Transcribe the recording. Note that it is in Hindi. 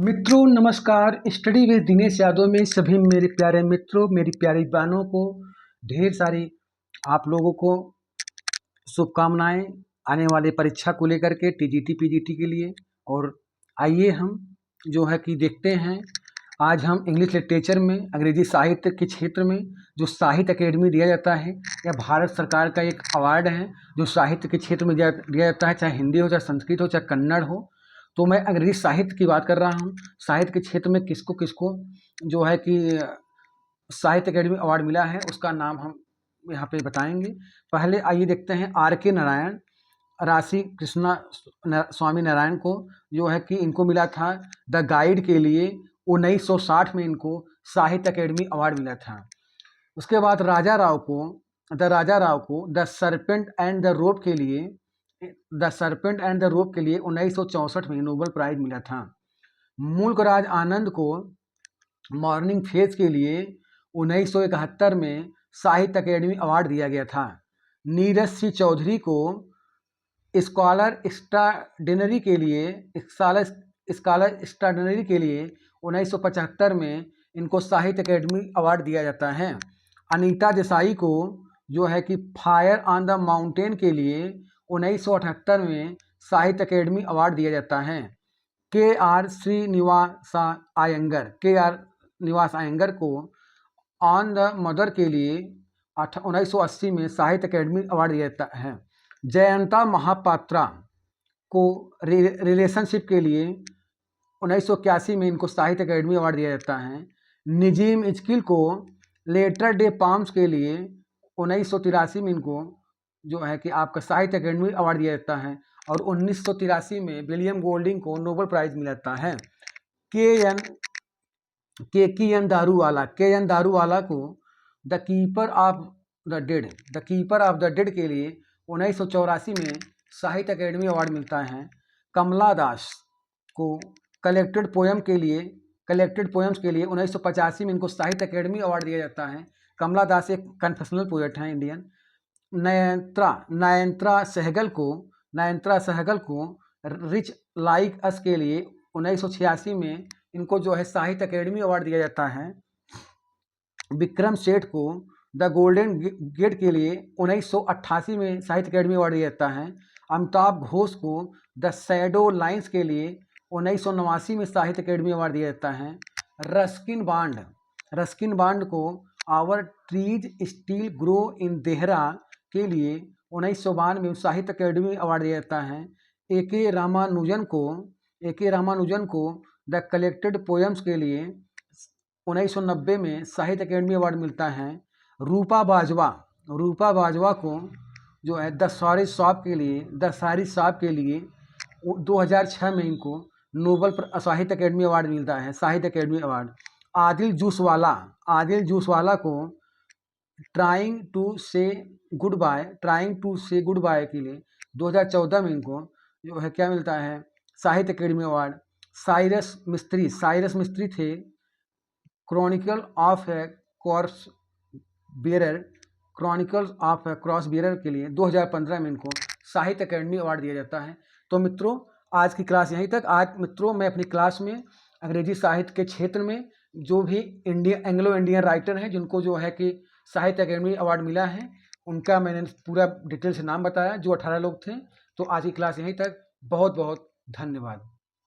मित्रों नमस्कार। स्टडी विद दिनेश यादव में सभी मेरे प्यारे मित्रों, मेरी प्यारी बहनों को ढेर सारी आप लोगों को शुभकामनाएं आने वाले परीक्षा को लेकर के टीजीटी पीजीटी के लिए। और आइए हम जो है कि देखते हैं, आज हम इंग्लिश लिटरेचर में अंग्रेजी साहित्य के क्षेत्र में जो साहित्य अकेडमी दिया जाता है, यह भारत सरकार का एक अवार्ड है जो साहित्य के क्षेत्र में दिया जाता है, चाहे हिंदी हो, चाहे संस्कृत हो, चाहे कन्नड़ हो। तो मैं अंग्रेजी साहित्य की बात कर रहा हूँ। साहित्य के क्षेत्र में किसको किसको जो है कि साहित्य अकेडमी अवार्ड मिला है, उसका नाम हम यहाँ पे बताएंगे। पहले आइए देखते हैं R.K. नारायण, राशि कृष्णा स्वामी नारायण को जो है कि इनको मिला था द गाइड के लिए 1960 में इनको साहित्य अकेडमी अवार्ड मिला था। उसके बाद राजा राव को the serpent and the rope के लिए 1964 में नोबेल प्राइज मिला था। मुल्कराज आनंद को मॉर्निंग फेज के लिए 1971 में साहित्य अकेडमी अवार्ड दिया गया था। नीरज सिंह चौधरी को स्कॉलर एक्स्ट्राऑर्डिनरी के लिए 1975 में इनको साहित्य अकेडमी अवार्ड दिया जाता है। अनीता देसाई को जो है कि फायर ऑन द माउंटेन के लिए 1978 में साहित्य अकेडमी अवार्ड दिया जाता है। के.आर. निवास अयंगर को ऑन द मदर के लिए 1980 में साहित्य अकेडमी अवार्ड दिया जाता है। जयंता महापात्रा को रिलेशनशिप के लिए 1981 में इनको साहित्य अकेडमी अवार्ड दिया जाता है। नजीम इस्किल को लेटर डे पाम्स के लिए 1983 में इनको जो है कि आपका साहित्य अकेडमी अवार्ड दिया जाता है। और 1983 में विलियम गोल्डिंग को नोबेल प्राइज मिला जाता है। के एन दारूवाला को the keeper of the dead के लिए 1984 में साहित्य अकेडमी अवार्ड मिलता है। कमला दास को कलेक्टेड पोएम्स के लिए 1985 में इनको साहित्य अकेडमी अवार्ड दिया जाता है। कमला दास एक कन्फेशनल पोएट हैं इंडियन। नयनतारा सहगल को रिच लाइक अस के लिए 1986 में इनको जो है साहित्य अकेडमी अवार्ड दिया जाता है। विक्रम सेठ को द गोल्डन गेट के लिए 1988 में साहित्य अकेडमी अवार्ड दिया जाता है। अमिताभ घोष को द शैडो लाइन्स के लिए 1989 में साहित्य अकेडमी अवार्ड दिया जाता है। रस्किन बांड को our trees still grow in Dehra के लिए 1992 में साहित्य अकेडमी अवार्ड दिया जाता है। ए.के. रामानुजन को द कलेक्टेड पोएम्स के लिए 1990 में साहित्य अकेडमी अवार्ड मिलता है। रूपा बाजवा को जो है द सारी साहब के लिए 2006 में इनको नोबेल साहित्य अकेडमी अवार्ड मिलता है, साहित्य अकेडमी अवार्ड। आदिल जूसवाला को ट्राइंग टू से गुड बाय के लिए 2014 में इनको जो है क्या मिलता है, साहित्य अकेडमी अवार्ड। साइरस मिस्त्री थे Chronicle of A cross bearer के लिए 2015 में इनको साहित्य अकेडमी अवार्ड दिया जाता है। तो मित्रों, आज की क्लास यहीं तक। आज मित्रों मैं अपनी क्लास में अंग्रेजी साहित्य के क्षेत्र में जो भी एंग्लो इंडियन राइटर हैं जिनको जो है कि साहित्य अकेडमी अवार्ड मिला है, उनका मैंने पूरा डिटेल से नाम बताया, जो 18 लोग थे। तो आज की क्लास यहीं तक। बहुत बहुत धन्यवाद।